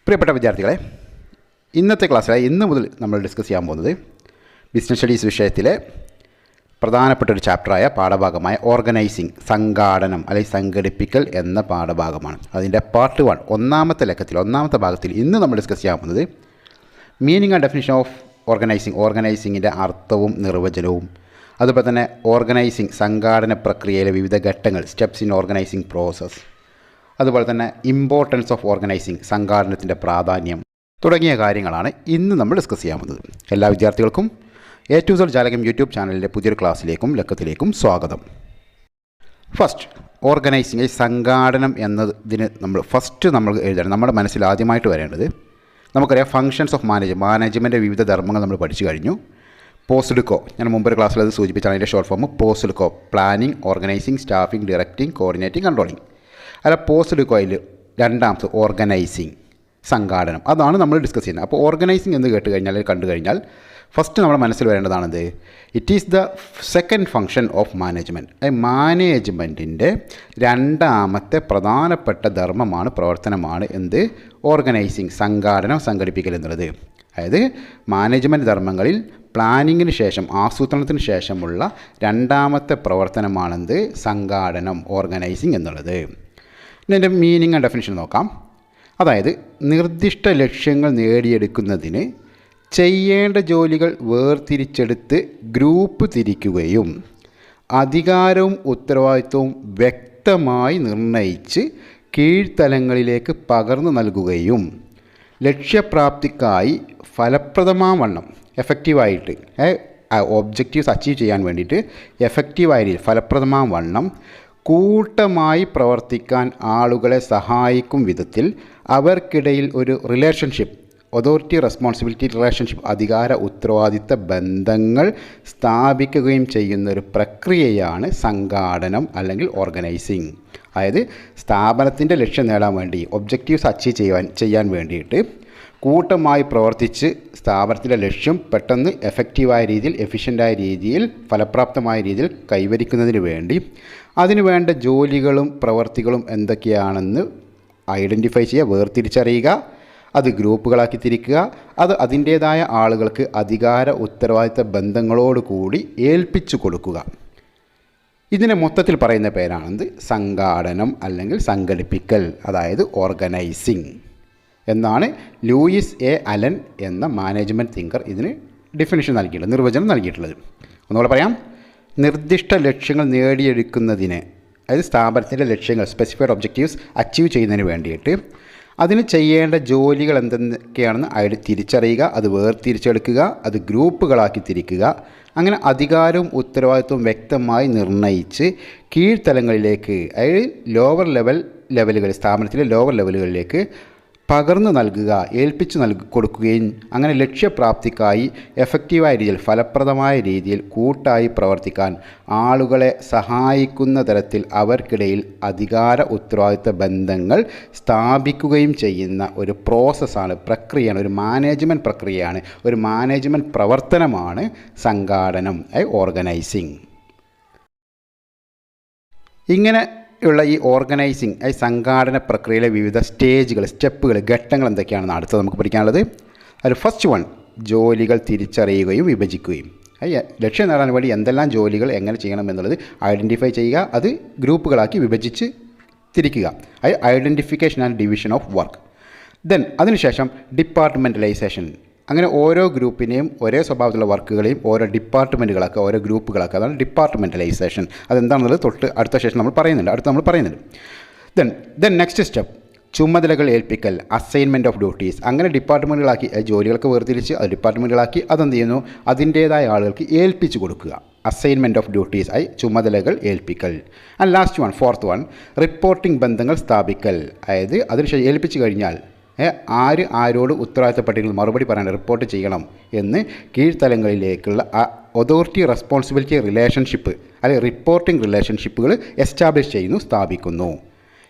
പ്രിയപ്പെട്ട വിദ്യാർത്ഥികളെ, ഇന്നത്തെ ക്ലാസ്സിലായി ഇന്ന് മുതൽ നമ്മൾ ഡിസ്കസ് ചെയ്യാൻ പോകുന്നത് ബിസിനസ് സ്റ്റഡീസ് വിഷയത്തിലെ പ്രധാനപ്പെട്ട ഒരു ചാപ്റ്ററായ പാഠഭാഗമായ ഓർഗനൈസിങ്, സംഘാടനം അല്ലെങ്കിൽ സംഘടിപ്പിക്കൽ എന്ന പാഠഭാഗമാണ്. അതിൻ്റെ പാർട്ട് 1 ഒന്നാമത്തെ ഭാഗത്തിൽ ഇന്ന് നമ്മൾ ഡിസ്കസ് ചെയ്യാൻ പോകുന്നത് മീനിങ് ആൻഡ് ഡെഫിനിഷൻ ഓഫ് ഓർഗനൈസിങ്ങിൻ്റെ അർത്ഥവും നിർവചനവും, അതുപോലെ തന്നെ ഓർഗനൈസിങ് സംഘാടന പ്രക്രിയയിലെ വിവിധ ഘട്ടങ്ങൾ, സ്റ്റെപ്സ് ഇൻ ഓർഗനൈസിങ് പ്രോസസ്സ്, അതുപോലെ തന്നെ ഇമ്പോർട്ടൻസ് ഓഫ് ഓർഗനൈസിങ് സംഘാടനത്തിൻ്റെ പ്രാധാന്യം തുടങ്ങിയ കാര്യങ്ങളാണ് ഇന്ന് നമ്മൾ ഡിസ്കസ് ചെയ്യാൻ പോകുന്നത്. എല്ലാ വിദ്യാർത്ഥികൾക്കും A to Z ജാലകം യൂട്യൂബ് ചാനലിൻ്റെ പുതിയൊരു ക്ലാസ്സിലേക്കും ലക്കത്തിലേക്കും സ്വാഗതം. ഫസ്റ്റ്, ഓർഗനൈസിങ് സംഘാടനം എന്നതിന് നമ്മൾ എഴുതണം. നമ്മുടെ മനസ്സിൽ ആദ്യമായിട്ട് വരേണ്ടത്, നമുക്കറിയാം ഫങ്ഷൻസ് ഓഫ് മാനേജ്മെൻറ്റ് വിവിധ ധർമ്മങ്ങൾ നമ്മൾ പഠിച്ചു കഴിഞ്ഞു. പോസ്റ്റ്കോ, ഞാൻ മുമ്പൊരു ക്ലാസ്സിൽ അത് സൂചിപ്പിച്ചാണ്. അതിൻ്റെ short form POSDCO: planning, organising, staffing, directing, coordinating, controlling. അല്ല, പോസ്റ്റ്കോയിൽ രണ്ടാമത്തെ ഓർഗനൈസിങ്, സംഘാടനം, അതാണ് നമ്മൾ ഡിസ്കസ് ചെയ്യുന്നത്. അപ്പോൾ ഓർഗനൈസിങ് എന്ന് കണ്ടു കഴിഞ്ഞാൽ ഫസ്റ്റ് നമ്മുടെ മനസ്സിൽ വരേണ്ടതാണത്, it is the second function of management. മാനേജ്മെൻറ്റിൻ്റെ രണ്ടാമത്തെ പ്രധാനപ്പെട്ട ധർമ്മമാണ്, പ്രവർത്തനമാണ് എന്ത്? ഓർഗനൈസിങ്, സംഘാടനം, സംഘടിപ്പിക്കൽ എന്നുള്ളത്. അതായത് മാനേജ്മെൻറ്റ് ധർമ്മങ്ങളിൽ പ്ലാനിങ്ങിന് ശേഷം, ആസൂത്രണത്തിന് ശേഷമുള്ള രണ്ടാമത്തെ പ്രവർത്തനമാണെന്ത്? സംഘാടനം, ഓർഗനൈസിങ് എന്നുള്ളത്. ഇതിൻ്റെ മീനിങ് ആൻഡ് ഡെഫിനിഷൻ നോക്കാം. അതായത് നിർദ്ദിഷ്ട ലക്ഷ്യങ്ങൾ നേടിയെടുക്കുന്നതിന് ചെയ്യേണ്ട ജോലികൾ വേർതിരിച്ചെടുത്ത് ഗ്രൂപ്പ് തിരിക്കുകയും അധികാരവും ഉത്തരവാദിത്വവും വ്യക്തമായി നിർണയിച്ച് കീഴ്ത്തലങ്ങളിലേക്ക് പകർന്നു നൽകുകയും ലക്ഷ്യപ്രാപ്തിക്കായി ഫലപ്രദമാവണ്ണം എഫക്റ്റീവായിട്ട് ഒബ്ജക്റ്റീവ്സ് അച്ചീവ് ചെയ്യാൻ വേണ്ടിയിട്ട് എഫക്റ്റീവായ രീതിയിൽ ഫലപ്രദമാവണ്ണം കൂട്ടമായി പ്രവർത്തിക്കാൻ ആളുകളെ സഹായിക്കും വിധത്തിൽ അവർക്കിടയിൽ ഒരു റിലേഷൻഷിപ്പ്, അതോറിറ്റി റെസ്പോൺസിബിലിറ്റി റിലേഷൻഷിപ്പ്, അധികാര ഉത്തരവാദിത്ത ബന്ധങ്ങൾ സ്ഥാപിക്കുകയും ചെയ്യുന്നൊരു പ്രക്രിയയാണ് സംഘാടനം അല്ലെങ്കിൽ ഓർഗനൈസിങ്. അതായത് സ്ഥാപനത്തിൻ്റെ ലക്ഷ്യം നേടാൻ വേണ്ടി, ഒബ്ജക്റ്റീവ്സ് അച്ചീവ് ചെയ്യാൻ വേണ്ടിയിട്ട് കൂട്ടമായി പ്രവർത്തിച്ച് സ്ഥാപനത്തിൻ്റെ ലക്ഷ്യം പെട്ടെന്ന് എഫക്റ്റീവായ രീതിയിൽ, എഫിഷ്യൻ്റായ രീതിയിൽ, ഫലപ്രാപ്തമായ രീതിയിൽ കൈവരിക്കുന്നതിന് വേണ്ടി അതിനു വേണ്ട ജോലികളും പ്രവർത്തികളും എന്തൊക്കെയാണെന്ന് ഐഡൻറ്റിഫൈ ചെയ്യുക, വേർതിരിച്ചറിയുക, അത് ഗ്രൂപ്പുകളാക്കി തിരിക്കുക, അത് അതിൻ്റേതായ ആളുകൾക്ക് അധികാര ഉത്തരവാദിത്ത ബന്ധങ്ങളോടുകൂടി ഏൽപ്പിച്ചു കൊടുക്കുക. ഇതിനെ മൊത്തത്തിൽ പറയുന്ന പേരാണെന്ത്? സംഘാടനം അല്ലെങ്കിൽ സംഘടിപ്പിക്കൽ, അതായത് ഓർഗനൈസിങ് എന്നാണ് ലൂയിസ് എ അലൻ എന്ന മാനേജ്മെൻറ്റ് തിങ്കർ ഇതിന് ഡെഫിനിഷൻ നൽകിയിട്ടുള്ളത്, നിർവചനം നൽകിയിട്ടുള്ളത്. ഒന്നുകൂടെ പറയാം. നിർദ്ദിഷ്ട ലക്ഷ്യങ്ങൾ നേടിയെടുക്കുന്നതിന്, അതായത് സ്ഥാപനത്തിൻ്റെ ലക്ഷ്യങ്ങൾ, സ്പെസിഫൈഡ് ഒബ്ജക്റ്റീവ്സ് അച്ചീവ് ചെയ്യുന്നതിന് വേണ്ടിയിട്ട് അതിന് ചെയ്യേണ്ട ജോലികൾ എന്തൊക്കെയാണെന്ന് തിരിച്ചറിയുക, അത് വേർതിരിച്ചെടുക്കുക, അത് ഗ്രൂപ്പുകളാക്കി തിരിക്കുക, അങ്ങനെ അധികാരവും ഉത്തരവാദിത്വവും വ്യക്തമായി നിർണയിച്ച് കീഴ്ത്തലങ്ങളിലേക്ക്, അതായത് ലെവലുകൾ, സ്ഥാപനത്തിലെ ലോവർ ലെവലുകളിലേക്ക് പകർന്നു നൽകുക, ഏൽപ്പിച്ചു കൊടുക്കുകയും അങ്ങനെ ലക്ഷ്യപ്രാപ്തിക്കായി എഫക്റ്റീവായ രീതിയിൽ, ഫലപ്രദമായ രീതിയിൽ കൂട്ടായി പ്രവർത്തിക്കാൻ ആളുകളെ സഹായിക്കുന്ന തരത്തിൽ അവർക്കിടയിൽ അധികാര ഉത്തരവാദിത്ത ബന്ധങ്ങൾ സ്ഥാപിക്കുകയും ചെയ്യുന്ന ഒരു പ്രോസസ്സാണ്, പ്രക്രിയയാണ്, ഒരു മാനേജ്മെൻറ്റ് പ്രക്രിയയാണ്, ഒരു മാനേജ്മെൻറ്റ് പ്രവർത്തനമാണ് സംഘാടനം, ഓർഗനൈസിങ്. ഇങ്ങനെ ഉള്ള ഈ ഓർഗനൈസിങ്, സംഘാടന പ്രക്രിയയിലെ വിവിധ സ്റ്റെപ്പുകൾ, ഘട്ടങ്ങൾ എന്തൊക്കെയാണെന്ന് അടുത്തത് നമുക്ക് പഠിക്കാനുള്ളത്. അതിൽ ഫസ്റ്റ് 1, ജോലികൾ തിരിച്ചറിയുകയും വിഭജിക്കുകയും. ലക്ഷ്യം നേടാൻ വേണ്ടി എന്തെല്ലാം ജോലികൾ എങ്ങനെ ചെയ്യണം എന്നുള്ളത് ഐഡൻറ്റിഫൈ ചെയ്യുക, അത് ഗ്രൂപ്പുകളാക്കി വിഭജിച്ച് തിരിക്കുക. Identification and division of work. Then അതിനുശേഷം ഡിപ്പാർട്ട്മെൻറ്റലൈസേഷൻ. അങ്ങനെ ഓരോ ഗ്രൂപ്പിനെയും, ഒരേ സ്വഭാവത്തിലുള്ള വർക്കുകളെയും ഓരോ ഡിപ്പാർട്ട്മെൻറ്റുകളാക്കുക, ഓരോ ഗ്രൂപ്പുകളാക്കുക. അതാണ് ഡിപ്പാർട്ട്മെൻറ്റലൈസേഷൻ. അതെന്താണെന്നുള്ളത് അടുത്ത സെഷൻ നമ്മൾ പറയുന്നുണ്ട്. ദെൻ നെക്സ്റ്റ് സ്റ്റെപ്പ്, ചുമതലകൾ ഏൽപ്പിക്കൽ, അസൈൻമെൻറ്റ് ഓഫ് ഡ്യൂട്ടീസ്. അങ്ങനെ ഡിപ്പാർട്ട്മെൻറ്റുകളാക്കി, ജോലികൾക്ക് വേർതിരിച്ച് അത് ഡിപ്പാർട്ട്മെൻറ്റുകളാക്കി അതെന്ത് ചെയ്യുന്നു? അതിൻ്റേതായ ആളുകൾക്ക് ഏൽപ്പിച്ചു കൊടുക്കുക. അസൈൻമെൻറ്റ് ഓഫ് ഡ്യൂട്ടീസ്, ചുമതലകൾ ഏൽപ്പിക്കൽ. ആൻഡ് ലാസ്റ്റ് 1, ഫോർത്ത് 1, റിപ്പോർട്ടിംഗ് ബന്ധങ്ങൾ സ്ഥാപിക്കൽ. അതായത് അതിന് ഏൽപ്പിച്ചു കഴിഞ്ഞാൽ ആരോട് ഉത്തരവാദിത്തപ്പെട്ടിട്ടുള്ള മറുപടി പറയാൻ, റിപ്പോർട്ട് ചെയ്യണം എന്ന് കീഴ്ത്തലങ്ങളിലേക്കുള്ള അതോറിറ്റി റെസ്പോൺസിബിലിറ്റി റിലേഷൻഷിപ്പ്, അല്ലെങ്കിൽ റിപ്പോർട്ടിംഗ് റിലേഷൻഷിപ്പുകൾ എസ്റ്റാബ്ലിഷ് ചെയ്യുന്നു, സ്ഥാപിക്കുന്നു.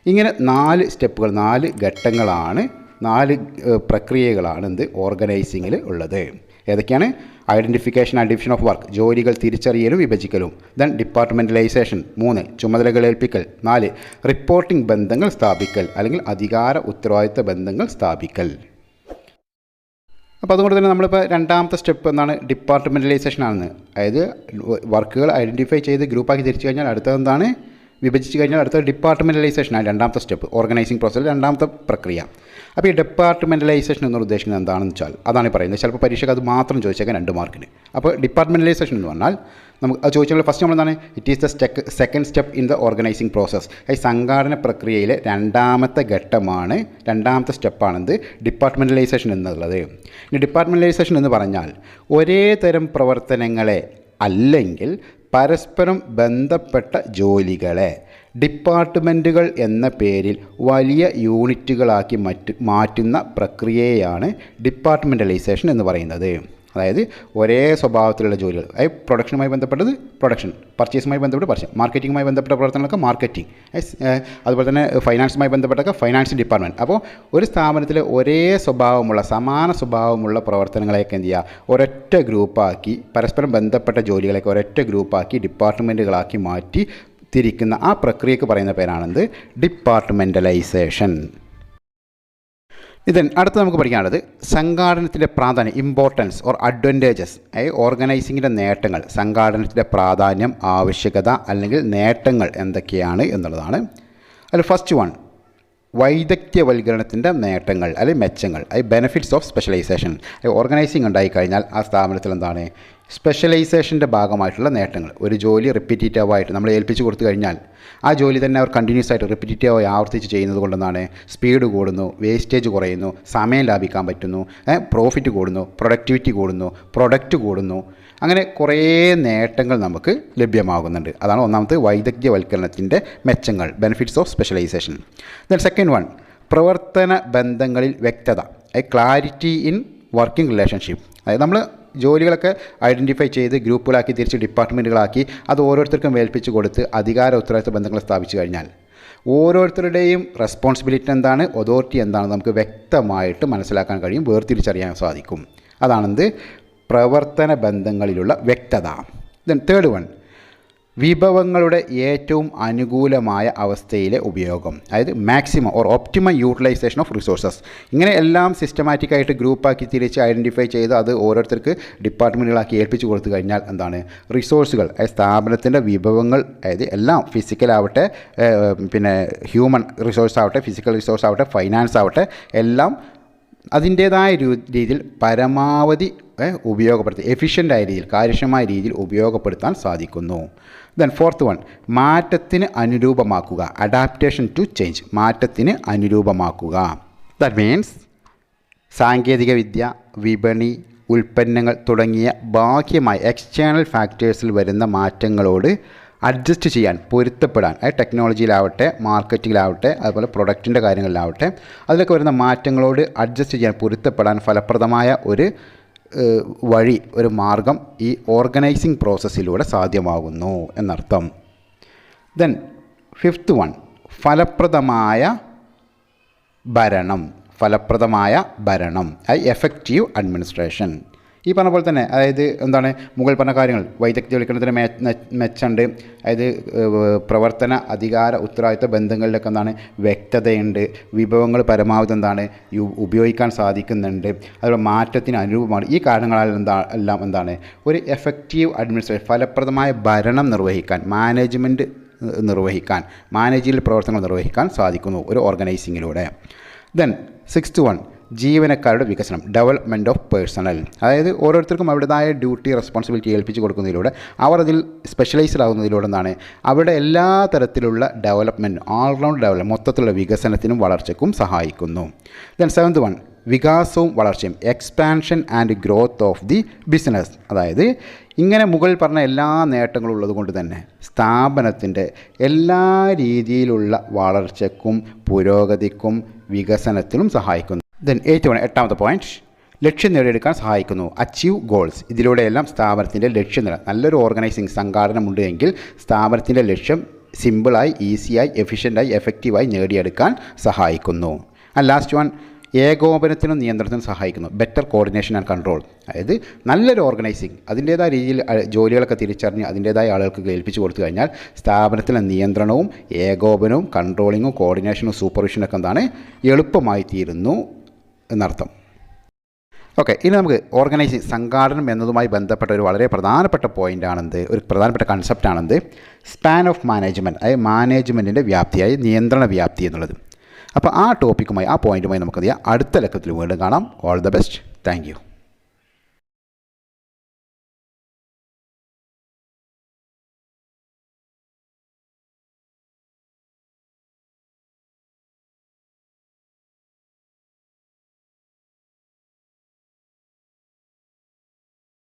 ഇങ്ങനെ 4 സ്റ്റെപ്പുകൾ, 4 ഘട്ടങ്ങളാണ്, 4 പ്രക്രിയകളാണ് ഓർഗനൈസിങ്ങിൽ ഉള്ളത്. ഏതൊക്കെയാണ്? Identification and division of work, ജോലികൾ തിരിച്ചറിയലും വിഭജിക്കലും. ദെൻ ഡിപ്പാർട്ട്മെൻറ്റലൈസേഷൻ 3, ചുമതലകൾ ഏൽപ്പിക്കൽ. 4, റിപ്പോർട്ടിംഗ് ബന്ധങ്ങൾ സ്ഥാപിക്കൽ അല്ലെങ്കിൽ അധികാര ഉത്തരവാദിത്ത ബന്ധങ്ങൾ സ്ഥാപിക്കൽ. അപ്പോൾ അതുകൊണ്ട് തന്നെ നമ്മളിപ്പോൾ രണ്ടാമത്തെ സ്റ്റെപ്പ് എന്താണ്? ഡിപ്പാർട്ട്മെൻറ്റലൈസേഷൻ ആണ്. അതായത് വർക്കുകൾ ഐഡൻറ്റിഫൈ ചെയ്ത് ഗ്രൂപ്പാക്കി തിരിച്ചു കഴിഞ്ഞാൽ അടുത്തത് എന്താണ്? വിഭജിച്ച് കഴിഞ്ഞാൽ അടുത്ത ഡിപ്പാർട്ട്മെൻറ്റലൈസേഷനാണ് രണ്ടാമത്തെ സ്റ്റെപ്പ്, ഓർഗനൈസിങ് പ്രോസസ്സിൽ രണ്ടാമത്തെ പ്രക്രിയ. അപ്പോൾ ഈ ഡിപ്പാർട്ട്മെൻറ്റലൈസേഷൻ എന്ന് ഉദ്ദേശിക്കുന്നത് എന്താണെന്ന് വെച്ചാൽ അതാണ് പറയുന്നത്. ചിലപ്പോൾ പരീക്ഷയ്ക്ക് അത് മാത്രം ചോദിച്ചേക്കാം 2 മാർക്കിന്. അപ്പോൾ ഡിപ്പാർട്ട്മെൻറ്റലൈസേഷൻ എന്ന് പറഞ്ഞാൽ നമുക്ക് അത് ചോദിച്ചാൽ ഫസ്റ്റ് നമ്മൾ എന്താണ്? It is the second step in the organising process. ഈ സംഘാടന പ്രക്രിയയിലെ രണ്ടാമത്തെ ഘട്ടമാണ്, രണ്ടാമത്തെ സ്റ്റെപ്പാണെന്ത്? ഡിപ്പാർട്ട്മെൻറ്റലൈസേഷൻ എന്നുള്ളത്. ഇനി ഡിപ്പാർട്ട്മെൻറ്റലൈസേഷൻ എന്ന് പറഞ്ഞാൽ ഒരേ തരം പ്രവർത്തനങ്ങളെ അല്ലെങ്കിൽ പരസ്പരം ബന്ധപ്പെട്ട ജോലികളെ ഡിപ്പാർട്ട്മെൻറ്റുകൾ എന്ന പേരിൽ വലിയ യൂണിറ്റുകളാക്കി മാറ്റുന്ന പ്രക്രിയയാണ് ഡിപ്പാർട്ട്മെൻറ്റലൈസേഷൻ എന്ന് പറയുന്നത്. അതായത് ഒരേ സ്വഭാവത്തിലുള്ള ജോലികൾ, അതായത് പ്രൊഡക്ഷനുമായി ബന്ധപ്പെട്ടത് പ്രൊഡക്ഷൻ, പർച്ചേസുമായി ബന്ധപ്പെട്ട് പർച്ചേസ്, മാർക്കറ്റിങ്ങുമായി ബന്ധപ്പെട്ട പ്രവർത്തനങ്ങളൊക്കെ മാർക്കറ്റിംഗ്, അതുപോലെ തന്നെ ഫൈനാൻസുമായി ബന്ധപ്പെട്ടൊക്കെ ഫൈനാൻസ് ഡിപ്പാർട്ട്മെൻറ്റ്. അപ്പോൾ ഒരു സ്ഥാപനത്തിൽ ഒരേ സ്വഭാവമുള്ള സമാന സ്വഭാവമുള്ള പ്രവർത്തനങ്ങളെയൊക്കെ എന്ത് ചെയ്യുക? ഒരൊറ്റ ഗ്രൂപ്പാക്കി, പരസ്പരം ബന്ധപ്പെട്ട ജോലികളെയൊക്കെ ഒരൊറ്റ ഗ്രൂപ്പാക്കി ഡിപ്പാർട്ട്മെൻറ്റുകളാക്കി മാറ്റി തിരിക്കുന്ന ആ പ്രക്രിയക്ക് പറയുന്ന പേരാണെന്ത്? ഡിപ്പാർട്ട്മെൻറ്റലൈസേഷൻ. ഇതിന് അടുത്ത് നമുക്ക് പഠിക്കാനുള്ളത് സംഘാടനത്തിൻ്റെ പ്രാധാന്യം, ഇമ്പോർട്ടൻസ് ഓർ അഡ്വാൻറ്റേജസ്. ഓർഗനൈസിങ്ങിൻ്റെ നേട്ടങ്ങൾ, സംഘാടനത്തിൻ്റെ പ്രാധാന്യം, ആവശ്യകത അല്ലെങ്കിൽ നേട്ടങ്ങൾ എന്തൊക്കെയാണ് എന്നുള്ളതാണ്. അതിൽ ഫസ്റ്റ് വൺ, വൈദഗ്ധ്യവൽക്കരണത്തിൻ്റെ നേട്ടങ്ങൾ അല്ലെങ്കിൽ മെച്ചങ്ങൾ, ബെനിഫിറ്റ്സ് ഓഫ് സ്പെഷ്യലൈസേഷൻ. ഓർഗനൈസിങ് ഉണ്ടായിക്കഴിഞ്ഞാൽ ആ സ്ഥാപനത്തിൽ എന്താണ്? സ്പെഷ്യലൈസേഷൻ്റെ ഭാഗമായിട്ടുള്ള നേട്ടങ്ങൾ. ഒരു ജോലി റിപ്പീറ്റീറ്റീവായിട്ട് നമ്മൾ ഏൽപ്പിച്ച് കൊടുത്തു കഴിഞ്ഞാൽ ആ ജോലി തന്നെ അവർ കണ്ടിന്യൂസ് ആയിട്ട് റിപ്പീറ്റീറ്റീവായി ആവർത്തിച്ച് ചെയ്യുന്നത് കൊണ്ടെന്നാണ് സ്പീഡ് കൂടുന്നു, വേസ്റ്റേജ് കുറയുന്നു, സമയം ലാഭിക്കാൻ പറ്റുന്നു, പ്രോഫിറ്റ് കൂടുന്നു, പ്രൊഡക്ടിവിറ്റി കൂടുന്നു, പ്രൊഡക്റ്റ് കൂടുന്നു. അങ്ങനെ കുറേ നേട്ടങ്ങൾ നമുക്ക് ലഭ്യമാകുന്നുണ്ട്. അതാണ് ഒന്നാമത്തെ വൈദഗ്ധ്യവൽക്കരണത്തിൻ്റെ മെച്ചങ്ങൾ, benefits of specialisation. Then second one, പ്രവർത്തന ബന്ധങ്ങളിൽ വ്യക്തത, ക്ലാരിറ്റി ഇൻ വർക്കിംഗ് റിലേഷൻഷിപ്പ്. അതായത് നമ്മൾ ജോലികളൊക്കെ ഐഡൻറ്റിഫൈ ചെയ്ത് ഗ്രൂപ്പുകളാക്കി തിരിച്ച് ഡിപ്പാർട്ട്മെൻറ്റുകളാക്കി അത് ഓരോരുത്തർക്കും ഏൽപ്പിച്ച് കൊടുത്ത് അധികാര ഉത്തരവാദിത്ത ബന്ധങ്ങൾ സ്ഥാപിച്ചു കഴിഞ്ഞാൽ ഓരോരുത്തരുടെയും റെസ്പോൺസിബിലിറ്റി എന്താണ്, അതോറിറ്റി എന്താണെന്ന് നമുക്ക് വ്യക്തമായിട്ട് മനസ്സിലാക്കാൻ കഴിയും, വേർതിരിച്ചറിയാൻ സാധിക്കും. അതാണെന്ത്? പ്രവർത്തന ബന്ധങ്ങളിലുള്ള വ്യക്തത. ദെൻ തേർഡ് വൺ, വിഭവങ്ങളുടെ ഏറ്റവും അനുകൂലമായ അവസ്ഥയിലെ ഉപയോഗം, അതായത് maximum or optimum utilization of resources. ഇങ്ങനെ എല്ലാം സിസ്റ്റമാറ്റിക്കായിട്ട് ഗ്രൂപ്പാക്കി തിരിച്ച് ഐഡൻറ്റിഫൈ ചെയ്ത് അത് ഓരോരുത്തർക്ക് ഡിപ്പാർട്ട്മെൻറ്റുകളാക്കി ഏൽപ്പിച്ച് കൊടുത്തു കഴിഞ്ഞാൽ എന്താണ്? റിസോഴ്സുകൾ, അതായത് സ്ഥാപനത്തിൻ്റെ വിഭവങ്ങൾ, അതായത് എല്ലാം ഫിസിക്കലാവട്ടെ, പിന്നെ ഹ്യൂമൻ റിസോഴ്സ് ആവട്ടെ, ഫിസിക്കൽ റിസോഴ്സ് ആവട്ടെ, ഫൈനാൻസ് ആവട്ടെ, എല്ലാം അതിൻ്റേതായ രീതിയിൽ പരമാവധി ഉപയോഗപ്പെടുത്തി എഫിഷ്യൻ്റായ രീതിയിൽ, കാര്യക്ഷമമായ രീതിയിൽ ഉപയോഗപ്പെടുത്താൻ സാധിക്കുന്നു. ദെൻ ഫോർത്ത് വൺ, മാറ്റത്തിന് അനുരൂപമാക്കുക, അഡാപ്റ്റേഷൻ ടു ചേഞ്ച്, മാറ്റത്തിന് അനുരൂപമാക്കുക. ദാറ്റ് മീൻസ് സാങ്കേതികവിദ്യ, വിപണി, ഉൽപ്പന്നങ്ങൾ തുടങ്ങിയ ബാഹ്യമായ എക്സ്റ്റേണൽ ഫാക്ടേഴ്സിൽ വരുന്ന മാറ്റങ്ങളോട് അഡ്ജസ്റ്റ് ചെയ്യാൻ, പൊരുത്തപ്പെടാൻ, ടെക്നോളജിയിലാവട്ടെ, മാർക്കറ്റിങ്ങിലാവട്ടെ, അതുപോലെ പ്രൊഡക്റ്റിൻ്റെ കാര്യങ്ങളിലാവട്ടെ, അതിലൊക്കെ വരുന്ന മാറ്റങ്ങളോട് അഡ്ജസ്റ്റ് ചെയ്യാൻ, പൊരുത്തപ്പെടാൻ ഫലപ്രദമായ ഒരു വഴി, ഒരു മാർഗം ഈ ഓർഗനൈസിങ് പ്രോസസ്സിലൂടെ സാധ്യമാകുന്നു എന്നർത്ഥം. ദെൻ ഫിഫ്ത്ത് വൺ, ഫലപ്രദമായ ഭരണം, എഫക്റ്റീവ് അഡ്മിനിസ്ട്രേഷൻ. ഈ പറഞ്ഞ പോലെ തന്നെ, അതായത് എന്താണ്, മുകളിൽ പറഞ്ഞ കാര്യങ്ങൾ, വൈദഗ്ധ്യവൽക്കരണത്തിന് മെച്ചമുണ്ട്, അതായത് പ്രവർത്തന അധികാര ഉത്തരവാദിത്ത ബന്ധങ്ങളിലൊക്കെ എന്താണ് വ്യക്തതയുണ്ട്, വിഭവങ്ങൾ പരമാവധി എന്താണ് ഉപയോഗിക്കാൻ സാധിക്കുന്നുണ്ട്, അതുപോലെ മാറ്റത്തിന് അനുരൂപമാണ്. ഈ കാരണങ്ങളാൽ എല്ലാം എന്താണ് ഒരു എഫക്റ്റീവ് അഡ്മിനിസ്ട്രേഷൻ, ഫലപ്രദമായ ഭരണം നിർവഹിക്കാൻ, മാനേജ്മെൻറ്റ് നിർവഹിക്കാൻ, മാനേജീരിയൽ പ്രവർത്തനങ്ങൾ നിർവഹിക്കാൻ സാധിക്കുന്നു ഒരു ഓർഗനൈസിങ്ങിലൂടെ. ദെൻ സിക്സ്ത് വൺ, ജീവനക്കാരുടെ വികസനം, ഡെവലപ്മെൻറ്റ് ഓഫ് പേഴ്സണൽ. അതായത് ഓരോരുത്തർക്കും അവരുടേതായ ഡ്യൂട്ടി, റെസ്പോൺസിബിലിറ്റി ഏൽപ്പിച്ച് കൊടുക്കുന്നതിലൂടെ അവർ അതിൽ സ്പെഷ്യലൈസ്ഡ് ആകുന്നതിലൂടെ എന്താണ് അവരുടെ എല്ലാ തരത്തിലുള്ള ഡെവലപ്മെൻറ്റ്, ഓൾറൗണ്ട് ഡെവലപ്മെൻറ്റ്, മൊത്തത്തിലുള്ള വികസനത്തിനും വളർച്ചയ്ക്കും സഹായിക്കുന്നു. ദെൻ സെവൻത് വൺ, വികാസവും വളർച്ചയും, expansion and growth of the business. അതായത് ഇങ്ങനെ മുകളിൽ പറഞ്ഞ എല്ലാ നേട്ടങ്ങളും ഉള്ളത് കൊണ്ട് തന്നെ സ്ഥാപനത്തിൻ്റെ എല്ലാ രീതിയിലുള്ള വളർച്ചയ്ക്കും പുരോഗതിക്കും വികസനത്തിനും സഹായിക്കുന്നു. ദെൻ എട്ടാമത്തെ പോയിൻറ്റ്, ലക്ഷ്യം നേടിയെടുക്കാൻ സഹായിക്കുന്നു, അച്ചീവ് ഗോൾസ്. ഇതിലൂടെയെല്ലാം സ്ഥാപനത്തിൻ്റെ ലക്ഷ്യം നല്ലൊരു ഓർഗനൈസിങ് സംഘാടനമുണ്ട് എങ്കിൽ സ്ഥാപനത്തിൻ്റെ ലക്ഷ്യം സിമ്പിളായി, ഈസിയായി, എഫിഷ്യൻ്റായി, എഫക്റ്റീവായി നേടിയെടുക്കാൻ സഹായിക്കുന്നു. ആൻഡ് ലാസ്റ്റ് വൺ, ഏകോപനത്തിനും നിയന്ത്രണത്തിനും സഹായിക്കുന്നു. ബെറ്റർ കോർഡിനേഷൻ ആൻഡ് കൺട്രോൾ, അതായത് നല്ലൊരു ഓർഗനൈസിങ്, അതിൻ്റേതായ രീതിയിൽ ജോലികളൊക്കെ തിരിച്ചറിഞ്ഞ് അതിൻ്റേതായ ആളുകൾക്ക് ഏൽപ്പിച്ചു കൊടുത്തു കഴിഞ്ഞാൽ സ്ഥാപനത്തിലെ നിയന്ത്രണവും ഏകോപനവും കൺട്രോളിങ്ങും കോർഡിനേഷനും സൂപ്പർവിഷനൊക്കെ എന്താണ് എളുപ്പമായി തീരുന്നു എന്നർത്ഥം. ഓക്കെ, ഇനി നമുക്ക് ഓർഗനൈസിങ് സംഘാടനം എന്നതുമായി ബന്ധപ്പെട്ട ഒരു വളരെ പ്രധാനപ്പെട്ട പോയിൻ്റാണെന്ത്, ഒരു പ്രധാനപ്പെട്ട കൺസെപ്റ്റാണെന്ത്, സ്പാൻ ഓഫ് മാനേജ്മെൻറ്റ്, അതായത് മാനേജ്മെൻറ്റിൻ്റെ വ്യാപ്തിയായി നിയന്ത്രണ വ്യാപ്തി എന്നുള്ളത്. അപ്പോൾ ആ ടോപ്പിക്കുമായി ആ പോയിൻറ്റുമായി നമുക്കത് അടുത്ത ലക്കത്തിൽ വീണ്ടും കാണാം. All the best. Thank you.